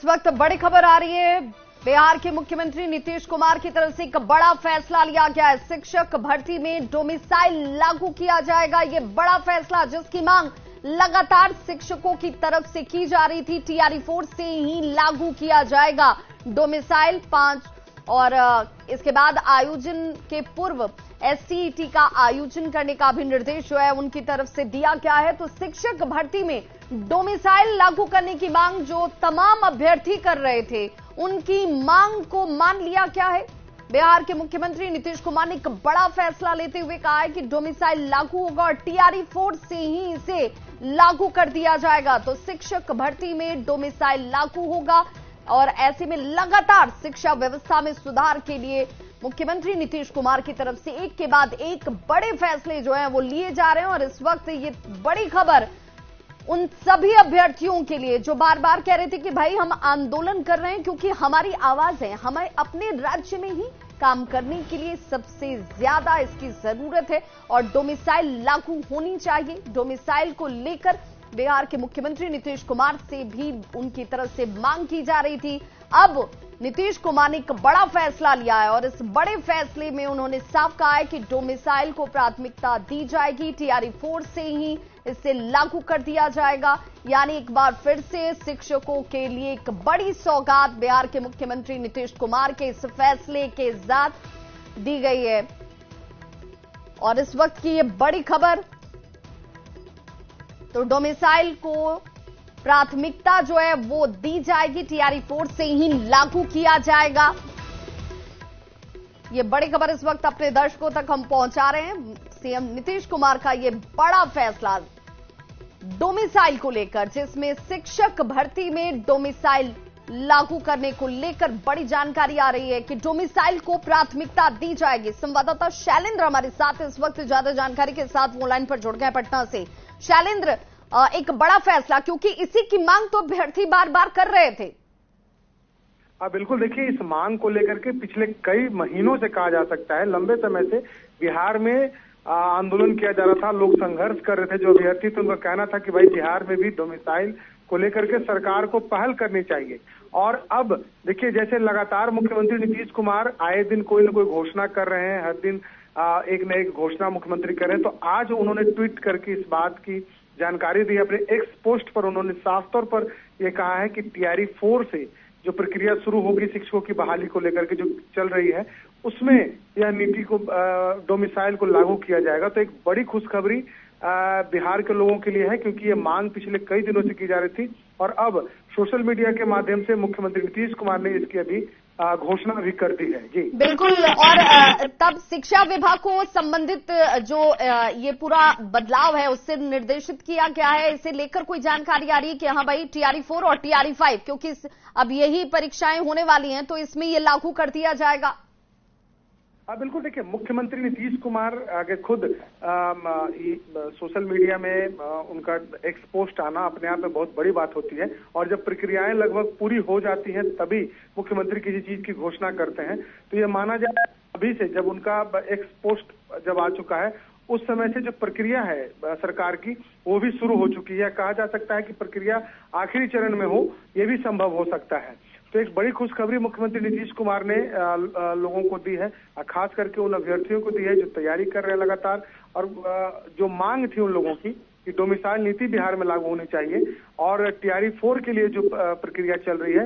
इस वक्त बड़ी खबर आ रही है। बिहार के मुख्यमंत्री नीतीश कुमार की तरफ से एक बड़ा फैसला लिया गया है। शिक्षक भर्ती में डोमिसाइल लागू किया जाएगा। ये बड़ा फैसला, जिसकी मांग लगातार शिक्षकों की तरफ से की जा रही थी, टीआरई 4 से ही लागू किया जाएगा डोमिसाइल 5। और इसके बाद आयोजन के पूर्व एससीईटी का आयोजन करने का भी निर्देश जो है उनकी तरफ से दिया गया है। तो शिक्षक भर्ती में डोमिसाइल लागू करने की मांग जो तमाम अभ्यर्थी कर रहे थे, उनकी मांग को मान लिया गया है। बिहार के मुख्यमंत्री नीतीश कुमार ने एक बड़ा फैसला लेते हुए कहा है कि डोमिसाइल लागू होगा और टीआरई 4 से ही इसे लागू कर दिया जाएगा। तो शिक्षक भर्ती में डोमिसाइल लागू होगा और ऐसे में लगातार शिक्षा व्यवस्था में सुधार के लिए मुख्यमंत्री नीतीश कुमार की तरफ से एक के बाद एक बड़े फैसले जो हैं वो लिए जा रहे हैं। और इस वक्त ये बड़ी खबर उन सभी अभ्यर्थियों के लिए जो बार बार कह रहे थे कि भाई हम आंदोलन कर रहे हैं क्योंकि हमारी आवाज है, हमें अपने राज्य में ही काम करने के लिए सबसे ज्यादा इसकी जरूरत है और डोमिसाइल लागू होनी चाहिए। डोमिसाइल को लेकर बिहार के मुख्यमंत्री नीतीश कुमार से भी उनकी तरफ से मांग की जा रही थी। अब नीतीश कुमार ने एक बड़ा फैसला लिया है और इस बड़े फैसले में उन्होंने साफ कहा है कि डोमिसाइल को प्राथमिकता दी जाएगी, टीआरई 4 से ही इसे लागू कर दिया जाएगा। यानी एक बार फिर से शिक्षकों के लिए एक बड़ी सौगात बिहार के मुख्यमंत्री नीतीश कुमार के इस फैसले के साथ दी गई है। और इस वक्त की ये बड़ी खबर, तो डोमिसाइल को प्राथमिकता जो है वो दी जाएगी, टीआरई 4 से ही लागू किया जाएगा। ये बड़ी खबर इस वक्त अपने दर्शकों तक हम पहुंचा रहे हैं। सीएम नीतीश कुमार का ये बड़ा फैसला डोमिसाइल को लेकर, जिसमें शिक्षक भर्ती में डोमिसाइल लागू करने को लेकर बड़ी जानकारी आ रही है कि डोमिसाइल को प्राथमिकता दी जाएगी। संवाददाता शैलेंद्र हमारे साथ इस वक्त ज्यादा जानकारी के साथ वो लाइन पर जुड़ गए पटना से। शैलेंद्र, एक बड़ा फैसला, क्योंकि इसी की मांग तो अभ्यर्थी बार बार कर रहे थे। बिल्कुल, देखिए इस मांग को लेकर के पिछले कई महीनों से कहा जा सकता है, लंबे समय से बिहार में आंदोलन किया जा रहा था, लोग संघर्ष कर रहे थे। जो अभ्यर्थी थे उनका कहना था कि भाई बिहार में भी डोमिसाइल को लेकर के सरकार को पहल करनी चाहिए। और अब देखिए, जैसे लगातार मुख्यमंत्री नीतीश कुमार आए दिन कोई न कोई घोषणा कर रहे हैं, हर दिन एक न एक घोषणा मुख्यमंत्री कर रहे हैं। तो आज उन्होंने ट्वीट करके इस बात की जानकारी दी। अपने एक्स पोस्ट पर उन्होंने साफ तौर पर यह कहा है कि टीआरई 4 से जो प्रक्रिया शुरू होगी शिक्षकों की बहाली को लेकर के जो चल रही है, उसमें यह नीति को डोमिसाइल को लागू किया जाएगा। तो एक बड़ी खुशखबरी बिहार के लोगों के लिए है, क्योंकि ये मांग पिछले कई दिनों से की जा रही थी और अब सोशल मीडिया के माध्यम से मुख्यमंत्री नीतीश कुमार ने इसकी अभी घोषणा भी कर दी है। जी बिल्कुल। और तब शिक्षा विभाग को संबंधित जो ये पूरा बदलाव है उससे निर्देशित किया गया है। इसे लेकर कोई जानकारी आ रही है कि हाँ भाई टीआरई 4 और टीआरई 5, क्योंकि अब यही परीक्षाएं होने वाली हैं, तो इसमें ये लागू कर दिया जाएगा। बिल्कुल, देखिए मुख्यमंत्री नीतीश कुमार आगे खुद सोशल मीडिया में उनका एक्स पोस्ट आना अपने आप में बहुत बड़ी बात होती है। और जब प्रक्रियाएं लगभग पूरी हो जाती हैं तभी मुख्यमंत्री किसी चीज की घोषणा करते हैं। तो ये माना जाए अभी से जब उनका एक्स पोस्ट जब आ चुका है, उस समय से जो प्रक्रिया है सरकार की वो भी शुरू हो चुकी है। कहा जा सकता है कि प्रक्रिया आखिरी चरण में हो, ये भी संभव हो सकता है। तो एक बड़ी खुशखबरी मुख्यमंत्री नीतीश कुमार ने लोगों को दी है, खास करके उन अभ्यर्थियों को दी है जो तैयारी कर रहे हैं लगातार। और जो मांग थी उन लोगों की कि डोमिसाइल नीति बिहार में लागू होनी चाहिए और टीआरई 4 के लिए जो प्रक्रिया चल रही है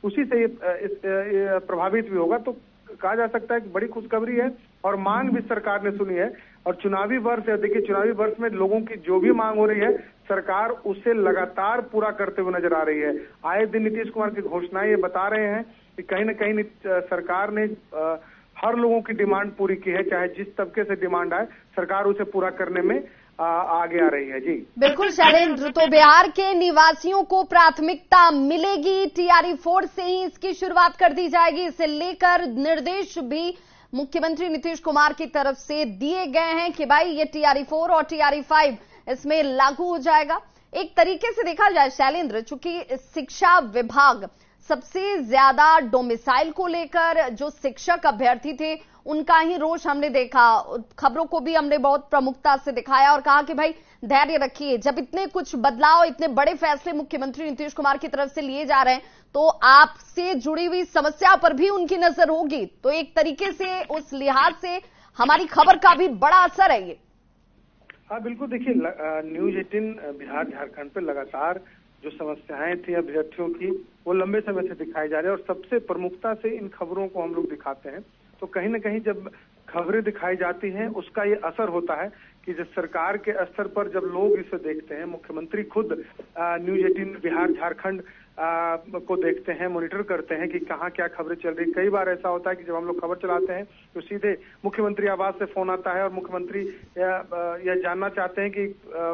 उसी से ये प्रभावित भी होगा। तो कहा जा सकता है कि बड़ी खुशखबरी है और मांग भी सरकार ने सुनी है। और चुनावी वर्ष है, देखिए चुनावी वर्ष में लोगों की जो भी मांग हो रही है सरकार उसे लगातार पूरा करते हुए नजर आ रही है। आए दिन नीतीश कुमार की घोषणाएं ये बता रहे हैं कि कहीं न कहीं सरकार ने हर लोगों की डिमांड पूरी की है, चाहे जिस तबके से डिमांड आए सरकार उसे पूरा करने में आगे आ रही है। जी बिल्कुल शैलेंद्र, तो बिहार के निवासियों को प्राथमिकता मिलेगी, टीआरई 4 से ही इसकी शुरुआत कर दी जाएगी। इसे लेकर निर्देश भी मुख्यमंत्री नीतीश कुमार की तरफ से दिए गए हैं कि भाई ये टीआरई 4 और टीआरई 5 इसमें लागू हो जाएगा। एक तरीके से देखा जाए शैलेंद्र, चूंकि शिक्षा विभाग सबसे ज्यादा डोमिसाइल को लेकर जो शिक्षक अभ्यर्थी थे उनका ही रोष हमने देखा, खबरों को भी हमने बहुत प्रमुखता से दिखाया और कहा कि भाई धैर्य रखिए, जब इतने कुछ बदलाव, इतने बड़े फैसले मुख्यमंत्री नीतीश कुमार की तरफ से लिए जा रहे हैं तो आपसे जुड़ी हुई समस्या पर भी उनकी नजर होगी, तो एक तरीके से उस लिहाज से हमारी खबर का भी बड़ा असर है ये। हाँ बिल्कुल, देखिए न्यूज 18 बिहार झारखंड पे लगातार जो समस्याएं थी अभ्यर्थियों की वो लंबे समय से दिखाई जा रही है और सबसे प्रमुखता से इन खबरों को हम लोग दिखाते हैं। तो कहीं ना कहीं जब खबरें दिखाई जाती हैं उसका ये असर होता है कि जब सरकार के स्तर पर जब लोग इसे देखते हैं, मुख्यमंत्री खुद न्यूज 18 बिहार झारखंड को देखते हैं, मॉनिटर करते हैं कि कहाँ क्या खबरें चल रही। कई बार ऐसा होता है कि जब हम लोग खबर चलाते हैं तो सीधे मुख्यमंत्री आवास से फोन आता है और मुख्यमंत्री यह जानना चाहते हैं कि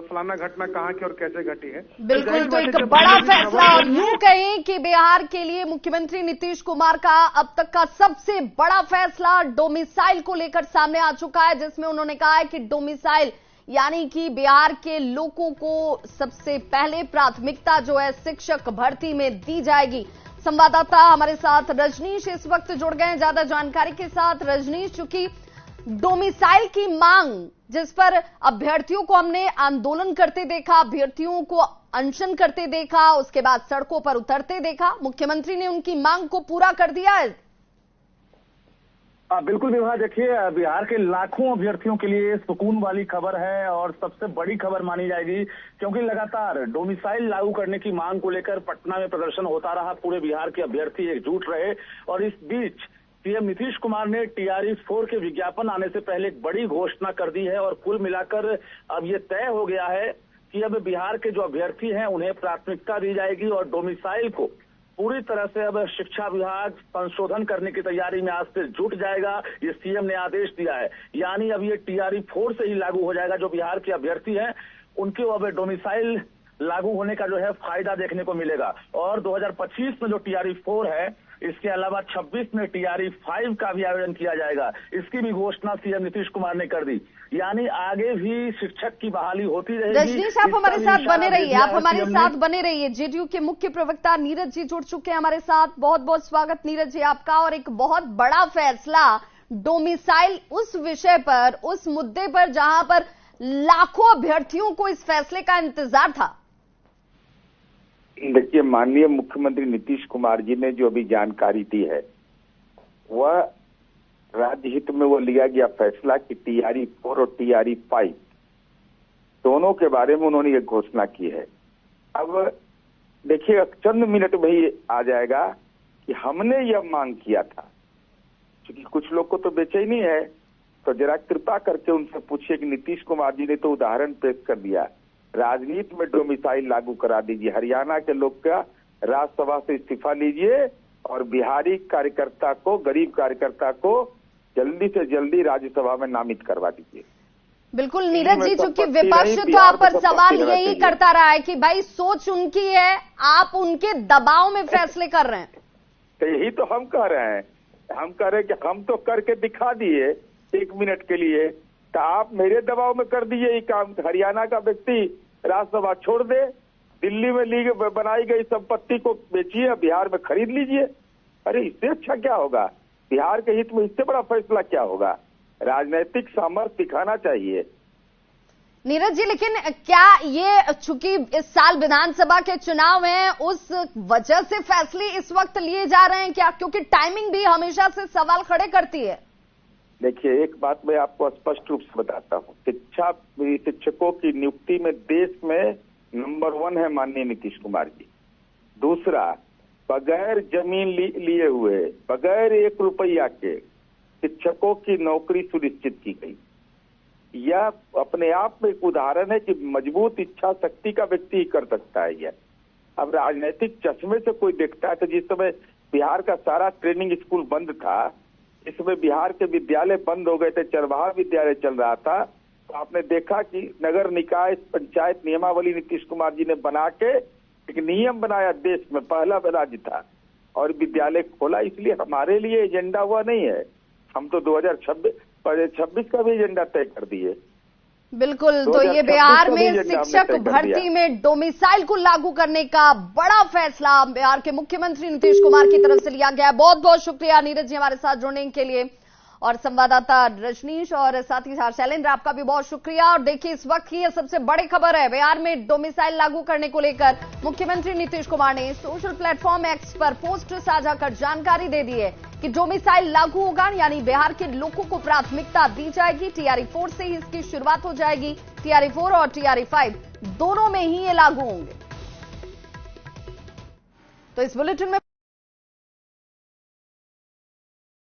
फलाना घटना कहाँ की और कैसे घटी है। बिल्कुल, तो एक बड़ा फैसला, और यूं कहें कि बिहार के लिए मुख्यमंत्री नीतीश कुमार का अब तक का सबसे बड़ा फैसला डोमिसाइल को लेकर सामने आ चुका है, जिसमें उन्होंने कहा है कि डोमिसाइल यानी कि बिहार के लोगों को सबसे पहले प्राथमिकता जो है शिक्षक भर्ती में दी जाएगी। संवाददाता हमारे साथ रजनीश इस वक्त जुड़ गए हैं ज्यादा जानकारी के साथ। रजनीश, चूंकि डोमिसाइल की मांग जिस पर अभ्यर्थियों को हमने आंदोलन करते देखा, अभ्यर्थियों को अनशन करते देखा, उसके बाद सड़कों पर उतरते देखा, मुख्यमंत्री ने उनकी मांग को पूरा कर दिया है। बिल्कुल विवाह, देखिए बिहार के लाखों अभ्यर्थियों के लिए सुकून वाली खबर है और सबसे बड़ी खबर मानी जाएगी, क्योंकि लगातार डोमिसाइल लागू करने की मांग को लेकर पटना में प्रदर्शन होता रहा। पूरे बिहार के अभ्यर्थी एकजुट रहे और इस बीच सीएम नीतीश कुमार ने TRE 4 के विज्ञापन आने से पहले एक बड़ी घोषणा कर दी है और कुल मिलाकर अब ये तय हो गया है कि अब बिहार के जो अभ्यर्थी हैं उन्हें प्राथमिकता दी जाएगी और डोमिसाइल को पूरी तरह से अब शिक्षा विभाग संशोधन करने की तैयारी में आज से जुट जाएगा। ये सीएम ने आदेश दिया है, यानी अब ये TRE 4 से ही लागू हो जाएगा। जो बिहार के अभ्यर्थी हैं उनके अब डोमिसाइल लागू होने का जो है फायदा देखने को मिलेगा। और 2025 में जो TRE 4 है, इसके अलावा 26 में TRE 5 का भी आयोजन किया जाएगा। इसकी भी घोषणा सीएम नीतीश कुमार ने कर दी, यानी आगे भी शिक्षक की बहाली होती रहेगी। रजनीश, आप हमारे साथ बने रहिए, आप हमारे साथ बने रहिए। जेडीयू के मुख्य प्रवक्ता नीरज जी जुड़ चुके हैं हमारे साथ। बहुत बहुत स्वागत नीरज जी आपका। और एक बहुत बड़ा फैसला डोमिसाइल, उस विषय पर, उस मुद्दे पर जहां पर लाखों अभ्यर्थियों को इस फैसले का इंतजार था। देखिए, माननीय मुख्यमंत्री नीतीश कुमार जी ने जो अभी जानकारी दी है वह राज्य हित में वो लिया गया फैसला कि TRE 4 और TRE 5 दोनों के बारे में उन्होंने ये घोषणा की है। अब देखिए, चंद मिनट में ही आ जाएगा कि हमने यह मांग किया था। क्योंकि कुछ लोग को तो बेचैनी है, तो जरा कृपा करके उनसे पूछिए कि नीतीश कुमार जी ने तो उदाहरण पेश कर दिया, राजनीति में डोमिसाइल लागू करा दीजिए, हरियाणा के लोग का राज्यसभा से इस्तीफा लीजिए और बिहारी कार्यकर्ता को, गरीब कार्यकर्ता को जल्दी से जल्दी राज्यसभा में नामित करवा दीजिए। बिल्कुल नीरज जी, चूंकि विपक्ष तो आप पर सवाल यही करता रहा है कि भाई सोच उनकी है, आप उनके दबाव में फैसले कर रहे हैं। तो यही तो हम कह रहे हैं, हम कह रहे हैं कि हम तो करके दिखा दिए 1 मिनट के लिए, तो आप मेरे दबाव में कर दीजिए ये काम। हरियाणा का व्यक्ति राज्यसभा छोड़ दे, दिल्ली में ली बनाई गई संपत्ति को बेचिए, बिहार में खरीद लीजिए। अरे इससे अच्छा क्या होगा? बिहार के हित में इससे बड़ा फैसला क्या होगा? राजनीतिक सामर्थ्य दिखाना चाहिए। नीरज जी, लेकिन क्या ये चूंकि इस साल विधानसभा के चुनाव हैं, उस वजह से फैसले इस वक्त लिए जा रहे हैं क्या? क्योंकि टाइमिंग भी हमेशा से सवाल खड़े करती है। देखिए, एक बात मैं आपको स्पष्ट रूप से बताता हूँ, शिक्षकों की नियुक्ति में देश में नंबर 1 है माननीय नीतीश कुमार जी। दूसरा, बगैर जमीन लिए हुए, बगैर 1 रुपया के शिक्षकों की नौकरी सुनिश्चित की गई। यह अपने आप में एक उदाहरण है कि मजबूत इच्छा शक्ति का व्यक्ति ही कर सकता है यह। अब राजनीतिक चश्मे से कोई देखता है तो जिस समय बिहार का सारा ट्रेनिंग स्कूल बंद था, इसमें बिहार के विद्यालय बंद हो गए थे, चरवाहा विद्यालय चल रहा था, तो आपने देखा कि नगर निकाय पंचायत नियमावली नीतीश कुमार जी ने बना के एक नियम बनाया, देश में पहला राज्य था, और विद्यालय खोला। इसलिए हमारे लिए एजेंडा हुआ नहीं है, हम तो 2026 का भी एजेंडा तय कर दिए। बिल्कुल, तो ये बिहार में शिक्षक भर्ती में डोमिसाइल को लागू करने का बड़ा फैसला बिहार के मुख्यमंत्री नीतीश कुमार की तरफ से लिया गया है। बहुत बहुत शुक्रिया नीरज जी हमारे साथ जुड़ने के लिए। और संवाददाता रजनीश और साथ ही साथ शैलेंद्र, आपका भी बहुत शुक्रिया। और देखिए, इस वक्त की यह सबसे बड़ी खबर है। बिहार में डोमिसाइल लागू करने को लेकर मुख्यमंत्री नीतीश कुमार ने सोशल प्लेटफॉर्म एक्स पर पोस्ट साझा कर जानकारी दे दी है कि डोमिसाइल लागू होगा, यानी बिहार के लोगों को प्राथमिकता दी जाएगी। TRE-4 से ही इसकी शुरुआत हो जाएगी। TRE-4 और TRE-5 दोनों में ही ये लागू होंगे। तो इस बुलेटिन में